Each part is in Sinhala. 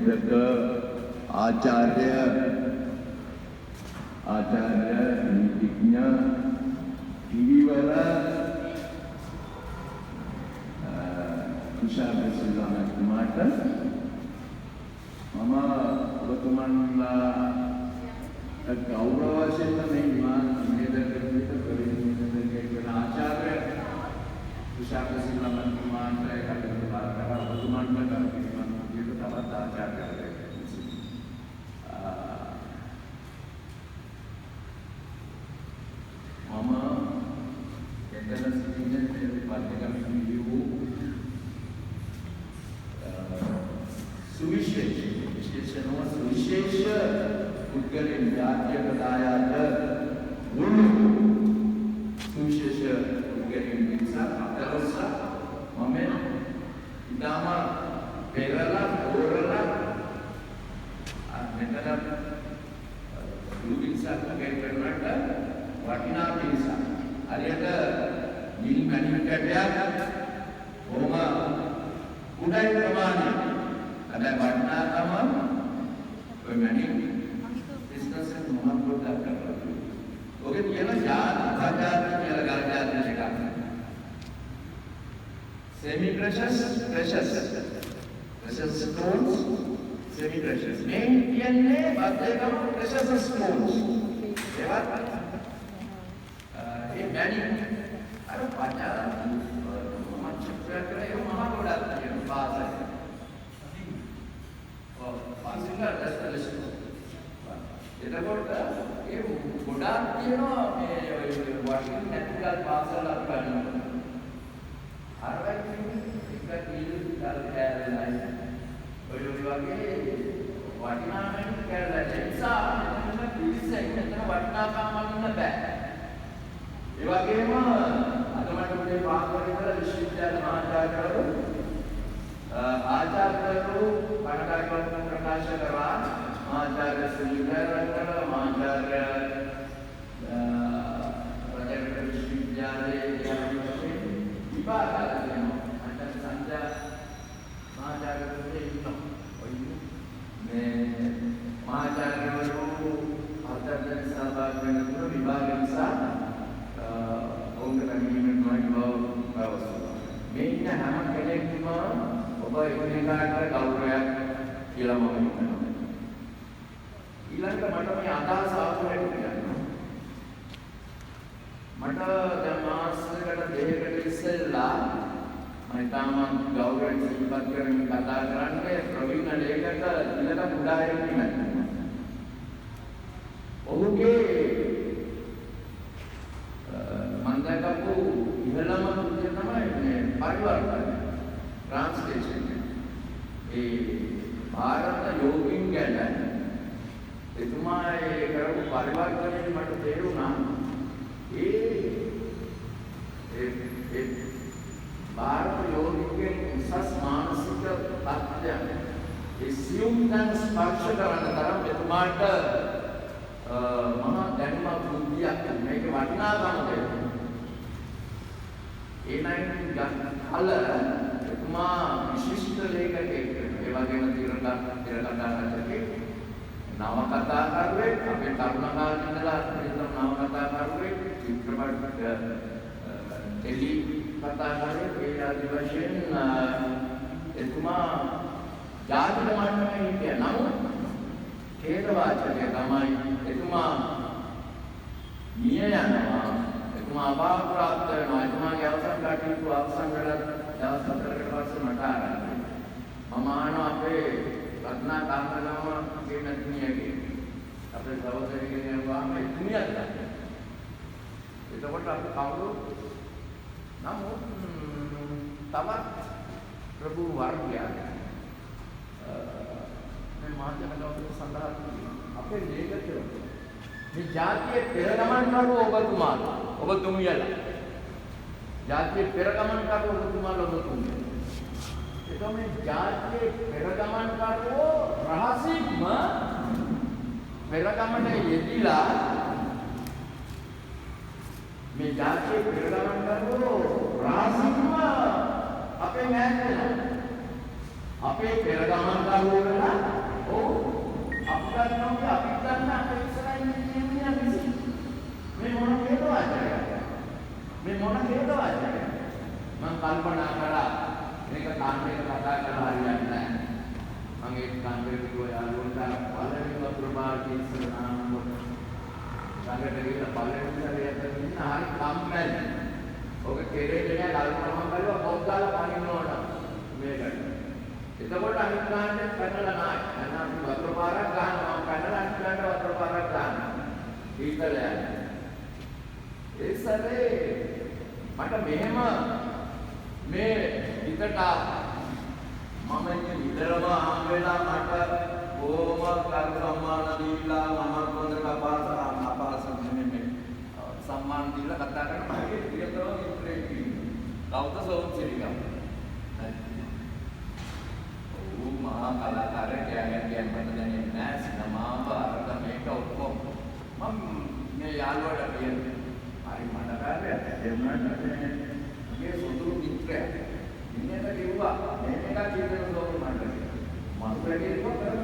වේදක ආචාර්ය නීතිඥ පිරිවර තුෂාර සිල්වා මහත්මයාට මම ඔබතුමන්ලා ගෞරව වශයෙන් මේ නිවේදක කරන ආචාර්ය තුෂාර සිල්වා මහත්මයාට කටයුතු කරලා ඔබතුමන්ට තවත් ආචාර්යවරයෙක් මම එතන සිටින පත්‍රිකාවේ වූ සුවිශේෂ පුද්ගලින් ජාතිය ප්‍රදායාත මුළු සුවිශේෂ පුද්ගලින් නිසා අතරස මම ඉතාම පෙරලා තෝරලා මෙතන මුළු විශ්සක් කරනට වටිනා පිරිසක් හරියට නිල් මැණික් කැටයක් කොහොම උඩයි ප්‍රමාණය අද වටිනාකම ඔය මැණික් බිස්නස් එක මොනවද පොඩ්ඩක් කරලා ඔගේ කියන ආජාත කියලා ගාජාත එකක් semi precious stones semi precious මේ කියන්නේ බද්දේකම precious stones ඒවත් ඒ මැණික් අර පචා මම චිත්‍රය කරේ මහා ගොඩක් කියන භාෂාව පාසිලා දැස්තලස් එතකොට ඒ ගොඩක් තියෙනවා මේ ඔය වටින් නැතිකල් පාසල අරගෙන අරගෙන එක කීලු කල් කෑල්ලයි ඔය වගේ වටිනාකම් කෑල්ල නිසා මෙතන පිළිසෙන් මෙතන වටිනාකම් අන්න බෑ ඒ වගේම අද මට උදේ පාන්දර විශ්වවිද්‍යාල මහාචාර්යවරු ආචාර්යවරු පණකාරකම් ප්‍රකාශ කරා මහාචාර්ය සුනිල්රත්න මහාචාර්ය රජගහ විශ්වවිද්‍යාලයේ විභාග දෙනවා අද සංජා මහාචාර්යවරු ඉන්නවා මේ මහාචාර්යවරු ආචාර්ය සහභාගී වෙන විභාග නිසා මේ ඉන්න හැම කෙනෙක්ම ඔබ එකිනෙකාට ගෞරවයක් කියලා මම හිතනවා. ඊළඟට මට මේ අදහස ආවොත් කියන්න. මට දැන් මාසයකට දෙකකට ඉස්සෙල්ලා මම තාම ගෞරවයෙන් සිහිපත් කරමින් කතා කරන්නේ ප්‍රවීණ ලේඛක ඉලක කුඩායෙක් නෙමෙයි. ඔහුගේ මන්දකපු ඉහළම පුද්ගලයා තමයි මේ පරිවර්තන ට්‍රාන්ස්ලේෂන් ඒ ಭಾರತ යෝගින් ගැන එතුමා ඒ කරපු පරිවර්තනයේ මට තේරුණා ඒ ಭಾರತ යෝගින්ගේ උසස් මානසික තත්ත්වයන් ඒ සියුම් තන ස්පර්ශ කරන තරම් එතුමාට මහා දැනුමක් බුද්ධියක් මේක වටිනාකම දෙනවා ඒ නයින් කල එතුමා විශිෂ්ට ලේඛකයෙක් ඒ වගේම තිරකථාකරුවෙක් නවකථාකරුවෙක් අපේ තරුණ කාලේ ඉඳලා නවකථාකරුවෙක් චිත්‍රපට ටෙලි කථාකරුවෙක් ඒ ආදි වශයෙන් එතුමා ජාතික මට්ටමේ හිටිය නමුත් ඛේදවාචකය තමයි එතුමා මිය යනවා එතුමා අභාව ප්‍රාප්ත වෙනවා එතුමාගේ අවසන් කටයුතු අවසන් වෙලා දවස් 4කට පස්සේ මට ආරම්භ මම ආන අපේ රත්නා කාන්තනම ගේ නැතිනියගේ අපේ සහෝදරියගේ වහම එතුමියක් ගත්තා එතකොට අපි කවුරු නමුත් තවත් ප්‍රභු වර්ගයා මේ මාධ්‍යමවල සඳහන් අපේ ලේඛකයෝ මේ ජාතියේ පෙරගමන් කරුවෝ ඔබතුමාලා ඔබතුමියලා ජාතියේ පෙරගමන් කරුවෝ ඔබතුමාලා ඔබතුමියලා ඒක මේ ජාතියේ පෙරගමන් කරුවෝ රහසින්ම පෙරගමනේ යෙදිලා මේ ජාතියේ පෙරගමන් කරුවෝ රහසින්ම අපේ මෑත් වෙනවා අපේ පෙර ගමන් කරුවලා අපිට නම් අපිට ගන්න අපේ ඉස්සරහින් ඉන්නේ මිසි මේ මොන හේතුවද මේ මොන හේතුවද මම කල්පනා කරා මේක කාන්තේක කතා කරලා හරියන්නේ නැහැ මම ඒක කාන්තේක කිව්වා යාළුවන්ට පළවෙනි වතුර බාල්දිය ඉස්සර නාම කොට ළඟට ගිහින් පළවෙනි සැරේ අතරින් ඉන්න හරි කම්මැලි ඔක කෙරෙන්නේ නැහැ කල්පනා කරලා පොත් දාලා පනින්න ඕන මේකට එතකොට අනිත් ගානට පැනලා නැහැ. එහෙනම් වතුර පාරක් ගන්නවා. පැනලා අනිත් ගානට වතුර පාරක් ගන්නවා. ඊතල යන්නේ. ඒ සැරේ මට මෙහෙම මේ හිතට මම ඉන්නේ විතරම හම් වෙලා මට ඕම කල් සම්මාන දීලා මම පොඳ කපාස නෙමෙයි. සම්මාන දීලා කතා කරන මගේ ප්‍රියතම මිත්‍රයෙක් ඉන්නවා. කවුද සෝන්සිරිකම්. මහා කලාකාරයෙක් යෑගෙන දැනෙන්නේ නැහැ සිනමා බාරද මේක ඔක්කොම මම මේ යාළුවාට කියන්නේ හරි මට කාර්යයක් දෙන්නට මේ සුදුරු මිත්‍රයෙක් ඉන්නේට කිව්වා මේක කියන සෝරු මට වැඩි කරනවා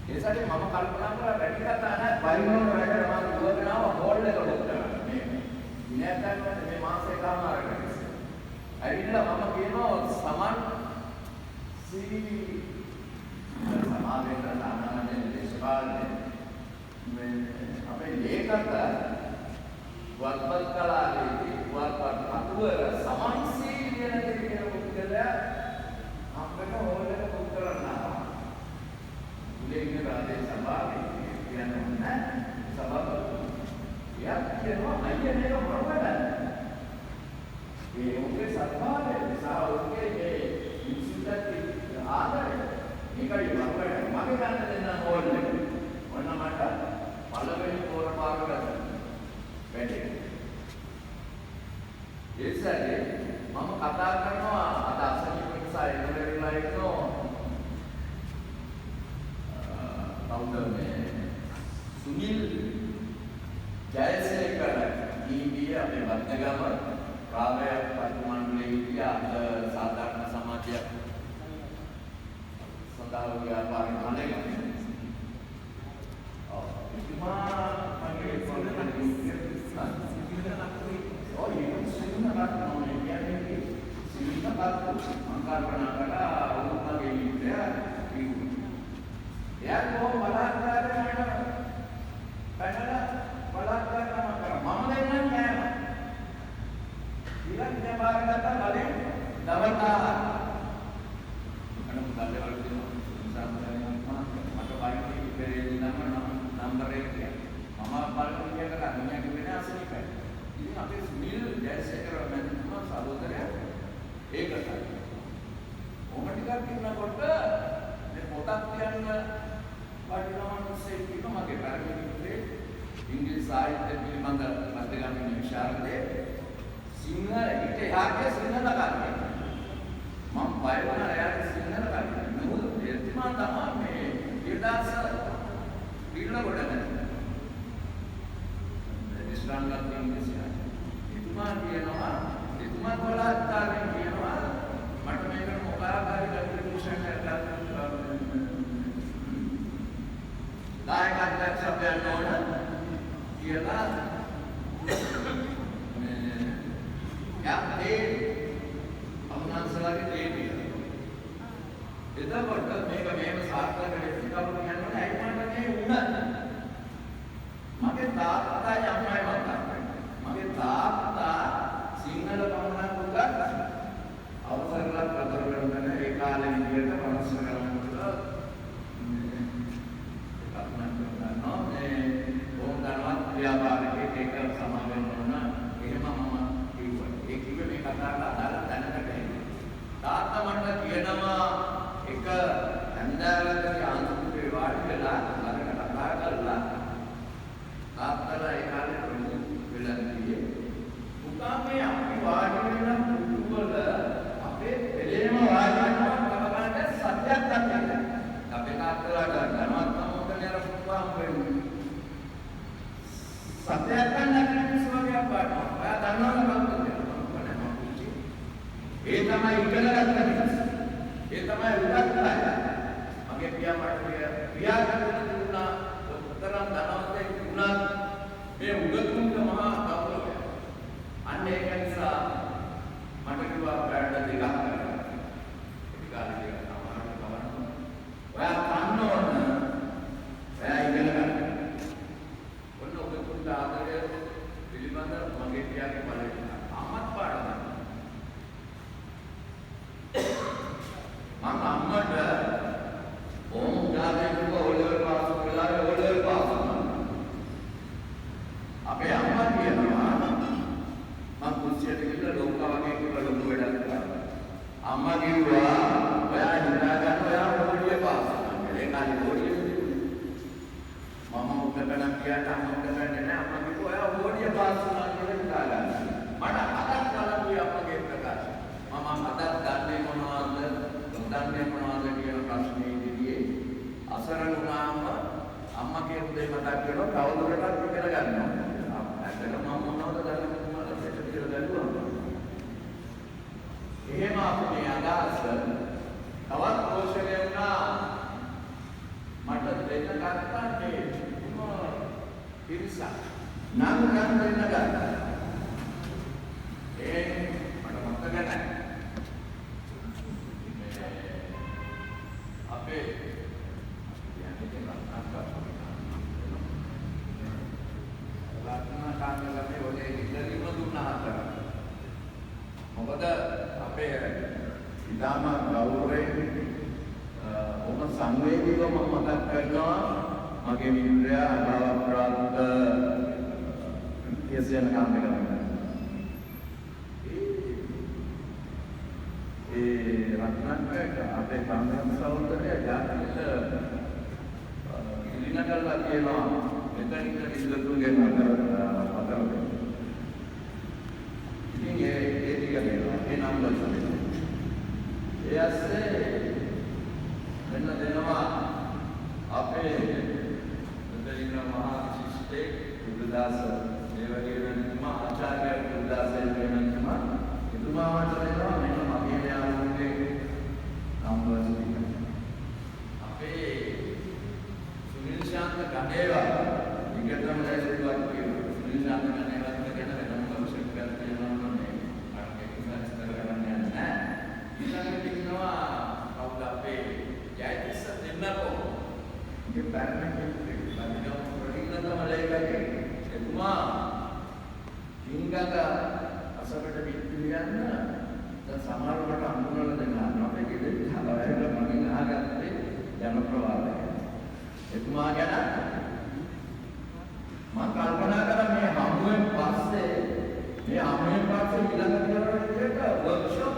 ඒ සැරේ මම කල්පනා කරා වැඩි කතා නැහැ පරිණෝන වැඩ මම දුවගෙන ආව හෝල් එකට උත්තර මේ ඉන්නත් මේ මාසේ කාමාරකට ඇවිල්ලා මම කියනවා සමන් සමාවෙන්න තානානේ දේශපාලනේ මේ අපේ ලේඛක වත්පත් කලාවේදී වත්පත් අතුවර සමාජශීලී කියන දෙයක් උත්තරලා අපිට හොලක උත්තරනවා ලේඛක රාජේ සභාවේ කියනවා සභාව කියනවා අයියා මේක මොකද ඒ උගේ සභාවේ සාහෝගේ මේ ඉන්සිඩන්ට් ආදරය මේකයි මගේ ගන්න දෙන්න ඕනේ ඔන්න මට පළවෙනි පොර පාර ගන්න වැඩි ඒ සැරේ මම කතා කරනවා අද අසනීප නිසා එළවෙලා ඉන්නෝ කවුද මේ සුනිල් ජයසේකර ඊබී අපේ වත්නගම රාමය පත්මණ්ඩලයේ ඉන්න අද සාධාරණ සමාජයක් සඳහා ව්‍යාපාරික මණ්ඩලයක් ඒ තමයි උගත්කය. මගේ පියා මට ක්‍රියා කරන දුන්නා උතරම් ධනවතෙක් වුණත් මේ උගතුන්ට මහා ගෞරවය. අන්න ඒක නිසා මට කිව්වා බෑඩ දෙකක් කරන්න. ඒ කාලේ දෙකක් තමයි කවන්න. ඔයා කන්න ඕන. ඔයා ඉගෙන ගන්න. ඔන්න උගතුන්ට ආදරය පිළිබඳ මගේ පියාගේ බලය. අම්මත් පාඩම් ගන්න. මම අම්මට ඕම් ගානේ ඔලෙවල් පාස් කළා ඔලෙවල් පාස් වුණා. අපේ අම්මා කියනවා මම කුස්සියට ගිහලා ලෝකා වගේ කියලා ලොකු වැඩක් කරා. අම්මා කිව්වා ඔයා හිතා ගන්න ඔයා ඕඩිය පාස් වුණා. ඒ කාලේ ඕඩිය මම උගතන කියාට අම්මා කරන්නේ නැහැ. අම්මා කිව්වා ඔයා ඕඩිය පාස් වුණා කියලා හිතා ගන්න. මට අදත් බලන්නේ අපගේ ප්‍රකාශය. මම අදත් දන්නේ මොනවද? දන්නේ මොනවද කියන ප්‍රශ්නේදී අසරණ වුණාම අම්මා කියන දේ මතක් කරනවා තවදුරටත් ඉගෙන ගන්නවා. ඇත්තටම මම මොනවද දන්නේ මොනවද කියලා දැනුවා. එහෙම අපේ අදහස තවත් පෝෂණය වුණා. මට දෙන්න ගන්නන්නේ පිරිසක් නම් ගන්න දෙන්න ගත්තා. ඒ මට මතක නැහැ. අපේ ලක්ෂණ කාණ්ඩයේ ඔලේ ඉඳලිම දුන්නා හතර. මොකද අපේ ඉදාම ගෞරවයෙන් ඔබ සංවේදීව මම මතක් කරනවා මගේ මිත්‍රයා අභාවප්‍රාප්ත යසයන් කාණ්ඩේ රත්නන්ට අපේ කාමරන් සහෝදරය ජාතික ඉලිනකල්ලා කියනවා මෙතනින් විද්වතුන්ගේ මතර ඉතින් ඒ ටික දෙනවා ඒ නම් වලට ඒ ඇස්සේ මෙන්න දෙනවා අපේ මෙතනින් මහා ශිෂ්ටේ බුදුදාස මේ වගේ වෙනතුමා ආචාර්ය බුදුදාස වෙනතුමා එතුමා මට දෙනවා මෙන්න මගේ යාළුවන්ගේ අපේ සුනිල් ශාන්ත කණේවා විකටම දැසුවත් කියනවා සුනිල් ශාන්ත කණේවත් ගැන වෙනම කවුරුත් කරලා නෝනේ අරගෙන ඉස්සරහට කරගන්න නැහැ ඊළඟට ඉන්නවා කවුද අපේ ජයතිස්ස දෙන්නකෝ ඉතින් පැරණි බඳිනවා ප්‍රතිගතම ලේඛකයෙක් එතුමා කිංගක අසකට පිටියන්න දැන් සමහරවට අඳුනලා දෙනවා අපේ ගෙදර හලවැල මගෙන් අහගත්තේ ජනප්‍රවාදය. එතුමා ගැන මම කල්පනා කරා මේ හමුවෙන් පස්සේ ඊළඟ කරන විදිහට වර්ක්ෂොප්